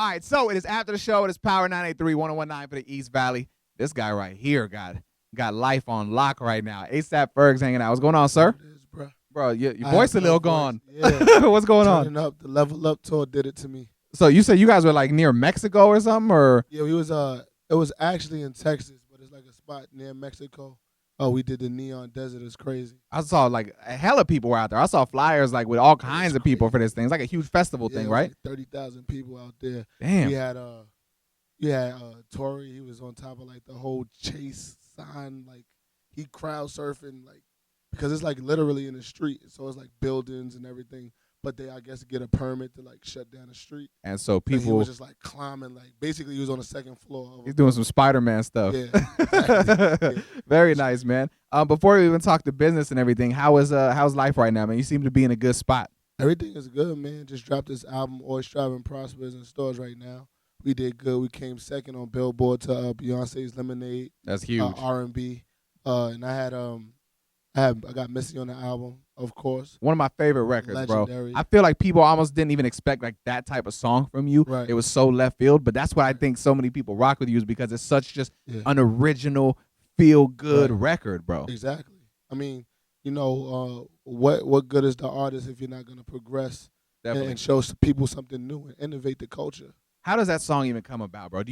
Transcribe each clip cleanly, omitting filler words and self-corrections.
All right, so it is after the show. It is Power 983 1019 for the East Valley. This guy right here got life on lock right now. ASAP Fergs hanging out. What's going on, sir? It is, bro. Bro, your voice a little gone. Yeah. What's going on? Turning up, the Level Up tour did it to me. So you said you guys were like near Mexico or something, or? Yeah, we was it was actually in Texas, but it's like a spot near Mexico. Oh, we did the Neon Desert. It's crazy. I saw like a hella people were out there. I saw flyers like with all kinds of people for this thing. It's like a huge festival thing, right? Like 30,000 people out there. Damn. We had Tory. He was on top of like the whole Chase sign. Like he crowd surfing like because it's like literally in the street. So it's like buildings and everything. But they, I guess, get a permit to like shut down the street. And so people, he was just like climbing, like basically he was on the second floor. He's doing some SpiderMan stuff. Yeah, exactly. Yeah. Very nice, man. Before we even talk to business and everything, how's life right now, man? You seem to be in a good spot. Everything is good, man. Just dropped this album, Always Striving Prospers, in stores right now. We did good. We came second on Billboard to Beyonce's Lemonade. That's huge. R&B, and I got Missy on the album, of course. One of my favorite records, Legendary. bro. I feel like people almost didn't even expect like that type of song from you. Right. It was so left field, but that's why I think so many people rock with you is because it's such just an original, feel good record, bro. Exactly. I mean, you know, what good is the artist if you're not gonna progress and show people something new and innovate the culture? How does that song even come about, bro?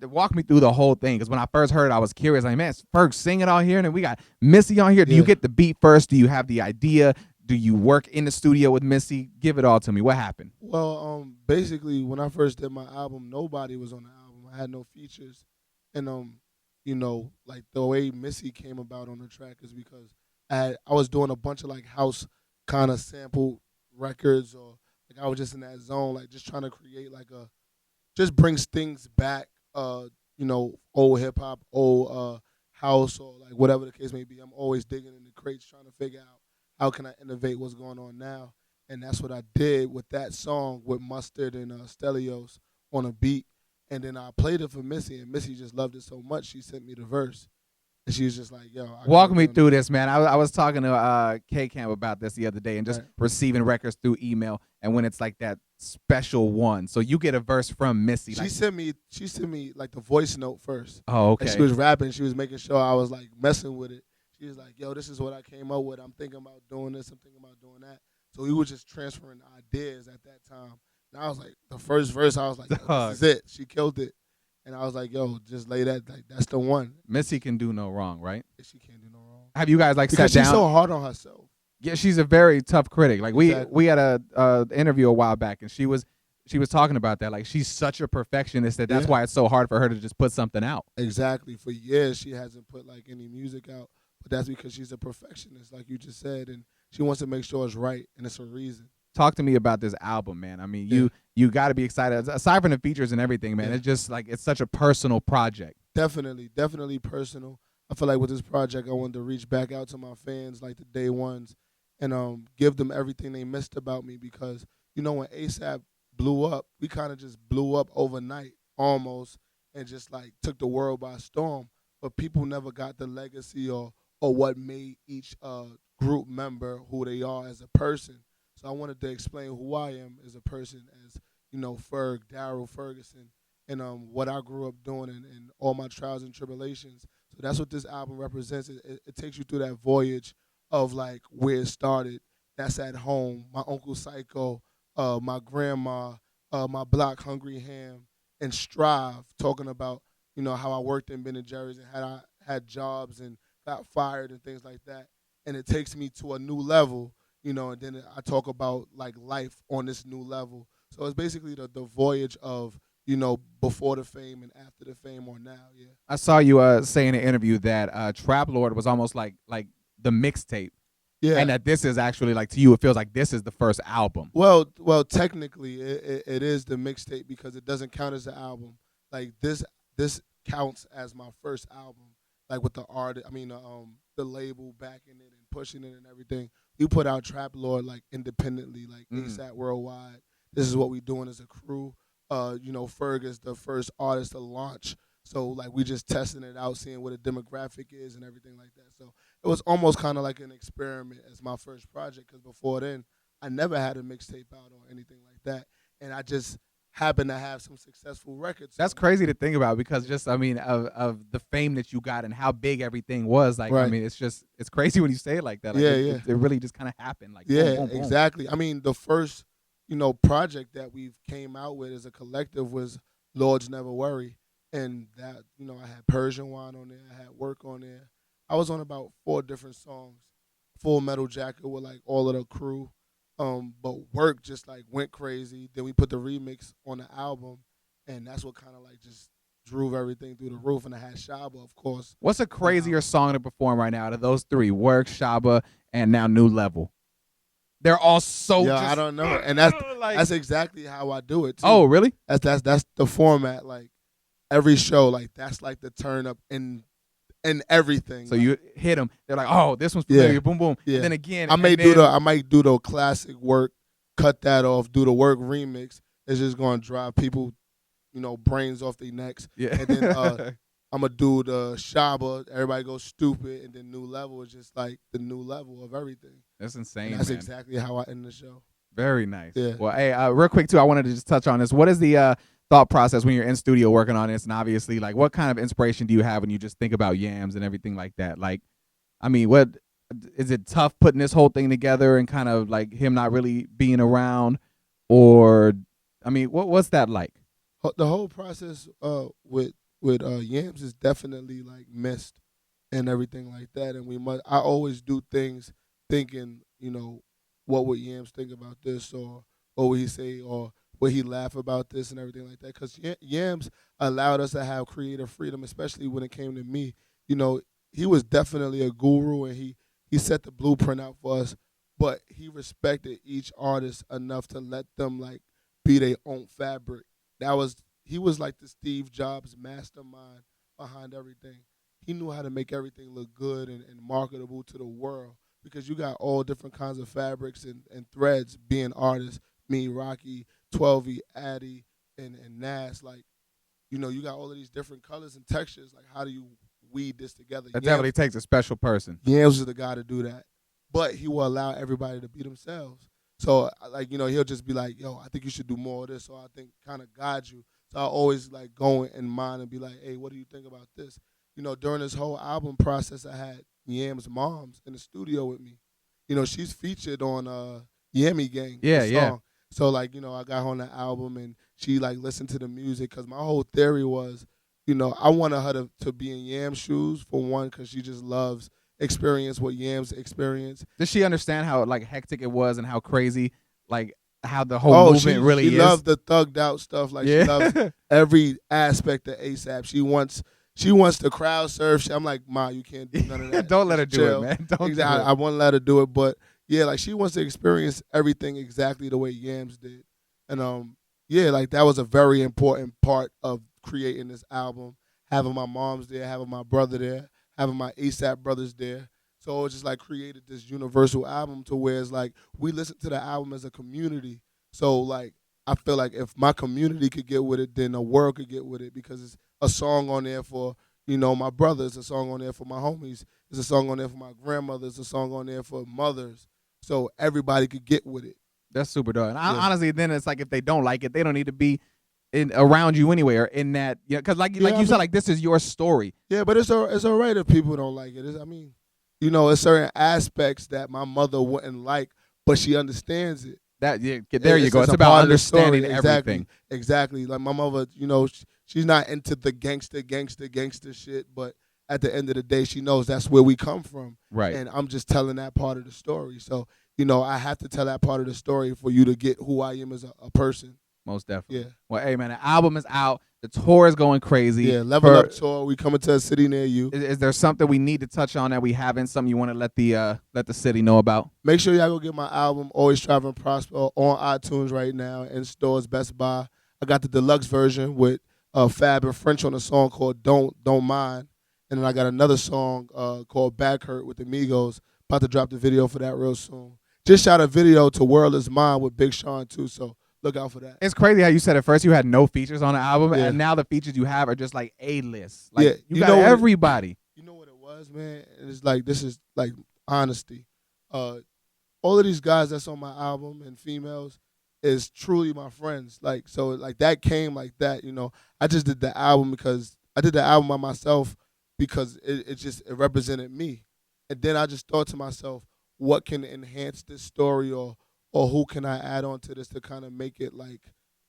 Walk me through the whole thing, because when I first heard it, I was curious. Like, man, it's Ferg singing on here, and then we got Missy on here. Do you get the beat first? Do you have the idea? Do you work in the studio with Missy? Give it all to me. What happened? Well, basically, when I first did my album, nobody was on the album. I had no features, and you know, like the way Missy came about on the track is because I was doing a bunch of like house kind of sample records, or like I was just in that zone, like just trying to create like just brings things back, you know, old hip hop, old house, or like whatever the case may be. I'm always digging in the crates trying to figure out how can I innovate what's going on now, and that's what I did with that song with Mustard and Stelios on a beat, and then I played it for Missy, and Missy just loved it so much she sent me the verse, and she was just like, "Yo, walk me through this, man." I was talking to K Camp about this the other day, and just receiving records through email, and when it's like that special one, so you get a verse from Missy. She sent me like the voice note first. Oh, okay. And she was rapping. She was making sure I was like messing with it. She was like, "Yo, this is what I came up with. I'm thinking about doing this. I'm thinking about doing that." So we were just transferring ideas at that time. And I was like, the first verse, I was like, "This is it." She killed it. And I was like, "Yo, just lay that. Like, that's the one." Missy can do no wrong, right? She can't do no wrong. Have you guys like because sat down? She's so hard on herself. Yeah, she's a very tough critic. Like we had a interview a while back, and she was talking about that. Like, she's such a perfectionist that's why it's so hard for her to just put something out. Exactly. For years, she hasn't put like any music out, but that's because she's a perfectionist, like you just said, and she wants to make sure it's right, and it's a reason. Talk to me about this album, man. I mean, you got to be excited. Aside from the features and everything, man, it's just like it's such a personal project. Definitely personal. I feel like with this project, I wanted to reach back out to my fans, like the day ones, and give them everything they missed about me, because, you know, when ASAP blew up, we kind of just blew up overnight almost, and just like took the world by storm. But people never got the legacy or what made each group member who they are as a person. So I wanted to explain who I am as a person, as, you know, Ferg, Daryl Ferguson, and what I grew up doing, and all my trials and tribulations. So that's what this album represents. It takes you through that voyage of like where it started. That's at home. My Uncle Psycho, my grandma, my block Hungry Ham, and Strive, talking about, you know, how I worked in Ben & Jerry's and I had jobs and got fired and things like that. And it takes me to a new level, you know, and then I talk about like life on this new level. So it's basically the voyage of, you know, before the fame and after the fame, or now, I saw you say in an interview that Trap Lord was almost like the mixtape. Yeah. And that this is actually, like, to you, it feels like this is the first album. Well, technically it is the mixtape, because it doesn't count as an album. Like this counts as my first album, like with the art, the label backing it and pushing it and everything. We put out Trap Lord like independently, like ASAP Worldwide. This is what we doing as a crew. You know, Ferg is the first artist to launch. So, like, we just testing it out, seeing what a demographic is and everything like that. So it was almost kind of like an experiment as my first project, because before then, I never had a mixtape out or anything like that. And I just happen to have some successful records. That's crazy to think about because just I mean of the fame that you got and how big everything was. Like Right. I mean, it's crazy when you say it like that. Like, it really just kind of happened. Like yeah, boom, boom, boom. exactly. I mean, the first project that we've came out with as a collective was Lords Never Worry, and that I had Persian Wine on there, I had Work on there. I was on about 4 different songs. Full Metal Jacket with like all of the crew. But Work just like went crazy. Then we put the remix on the album, and that's what kind of like just drove everything through the roof. And I had Shaba, of course. What's a crazier song to perform right now out of those 3? Work, Shaba, and now New Level. They're all so. Yeah, I don't know, and that's exactly how I do it too. Oh, really? That's the format. Like every show, like that's like the turn up in everything. So like, you hit them. They're like, oh, this one's familiar. Yeah. Boom, boom. Yeah. And then again, I might do the classic Work, cut that off, do the Work remix. It's just gonna drive people, brains off their necks. Yeah. And then I'm gonna do the Shaba. Everybody goes stupid, and then New Level is just like the new level of everything. That's insane. And that's man. exactly how I end the show. Very nice. Yeah. Well, hey, real quick too, I wanted to just touch on this. What is the thought process when you're in studio working on this? And obviously, like, what kind of inspiration do you have when you just think about Yams and everything like that? Like, I mean, what is it tough putting this whole thing together and kind of like him not really being around, or I mean, what's that like? The whole process with Yams is definitely like missed and everything like that. And I always do things thinking, what would Yams think about this, or what would he say, or would he laugh about this and everything like that? Because Yams allowed us to have creative freedom, especially when it came to me. He was definitely a guru, and he set the blueprint out for us, but he respected each artist enough to let them like be their own fabric. He was like the Steve Jobs mastermind behind everything. He knew how to make everything look good and marketable to the world, because you got all different kinds of fabrics and threads being artists. Me, Rocky, 12E, Addy, and Nas. Like, you got all of these different colors and textures. Like, how do you weed this together? That definitely takes a special person. Yams is the guy to do that. But he will allow everybody to be themselves. So, like, he'll just be like, yo, I think you should do more of this, or I think kind of guide you. So I always, like, go in mind and be like, hey, what do you think about this? During this whole album process, I had Yams' moms in the studio with me. She's featured on Yammy Gang. Yeah, song. yeah. So, like, I got her on the album, and she, like, listened to the music, because my whole theory was, I wanted her to be in Yam's shoes, for one, because she just loves experience what Yams experience. Does she understand how like hectic it was and how crazy, like how the whole movement really is? She loved the thugged out stuff. Like, yeah. She loves every aspect of ASAP. She wants the crowd surf. I'm like, Ma, you can't do none of that. Don't let her do chill. it, man. Don't do it. I want to let her do it, but yeah, like she wants to experience everything exactly the way Yams did. And yeah, like that was a very important part of creating this album. Having my moms there, having my brother there, having my ASAP brothers there. So it just like created this universal album to where it's like we listen to the album as a community. So like I feel like if my community could get with it, then the world could get with it, because it's a song on there for, my brothers, a song on there for my homies, there's a song on there for my grandmothers, a song on there for mothers. So everybody could get with it. That's super dope. And honestly, then it's like if they don't like it, they don't need to be around you anyway, or in that, because like you said, like this is your story. Yeah, but it's all right if people don't like it. It's certain aspects that my mother wouldn't like, but she understands it. There you go. It's about understanding everything. Exactly. Like my mother, she's not into the gangster shit, but at the end of the day, she knows that's where we come from. Right. And I'm just telling that part of the story. So, I have to tell that part of the story for you to get who I am as a person. Most definitely. Yeah. Well, hey, man, the album is out. The tour is going crazy. Yeah, Level Up Tour. We coming to a city near you. Is there something we need to touch on that we haven't? Something you want to let the city know about? Make sure y'all go get my album, Always Strive and Prosper, on iTunes right now, in stores, Best Buy. I got the deluxe version with Fab and French on a song called Don't Mind. And then I got another song called Back Hurt with the Migos. About to drop the video for that real soon. Just shot a video to World Is Mine with Big Sean, too, so look out for that. It's crazy how you said at first you had no features on the album, and now the features you have are just like A-list. Like, you got everybody. You know what it was, man? And it's like, this is like honesty. All of these guys that's on my album and females, is truly my friends. Like, so like that came like that, you know. I just did the album because I did the album by myself because it represented me. And then I just thought to myself, what can enhance this story, or who can I add on to this to kind of make it like,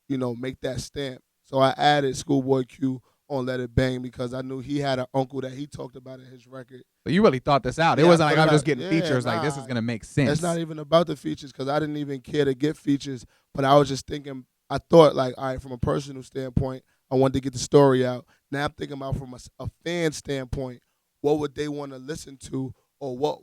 you know, make that stamp. So I added Schoolboy Q on Let It Bang because I knew he had an uncle that he talked about in his record. But you really thought this out. It Yeah, wasn't I like thought I'm just about- getting yeah, features. Like, this nah. is going to make sense. It's not even about the features because I didn't even care to get features, but I was just thinking, I thought like, all right, from a personal standpoint, I wanted to get the story out. Now I'm thinking about from a fan standpoint, what would they want to listen to, or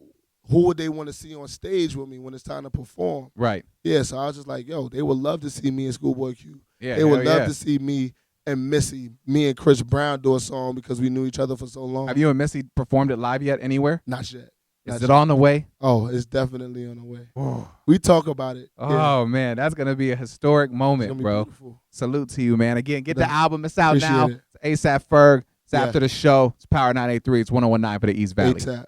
who would they want to see on stage with me when it's time to perform? Right. Yeah, so I was just like, yo, they would love to see me and Schoolboy Q. Yeah, They would hell love yeah. to see me and Missy, me and Chris Brown do a song because we knew each other for so long. Have you and Missy performed it live yet anywhere? Not yet. Is it on the way? Oh, it's definitely on the way. Oh, We talk about it. Yeah. man, that's going to be a historic It's moment, gonna be bro. beautiful. Salute to you, man. Again, get the Thank you. album. It's out Appreciate now. it. It's ASAP Ferg. It's Yeah. after the show. It's Power 983. It's 1019 for the East Valley. ASAP.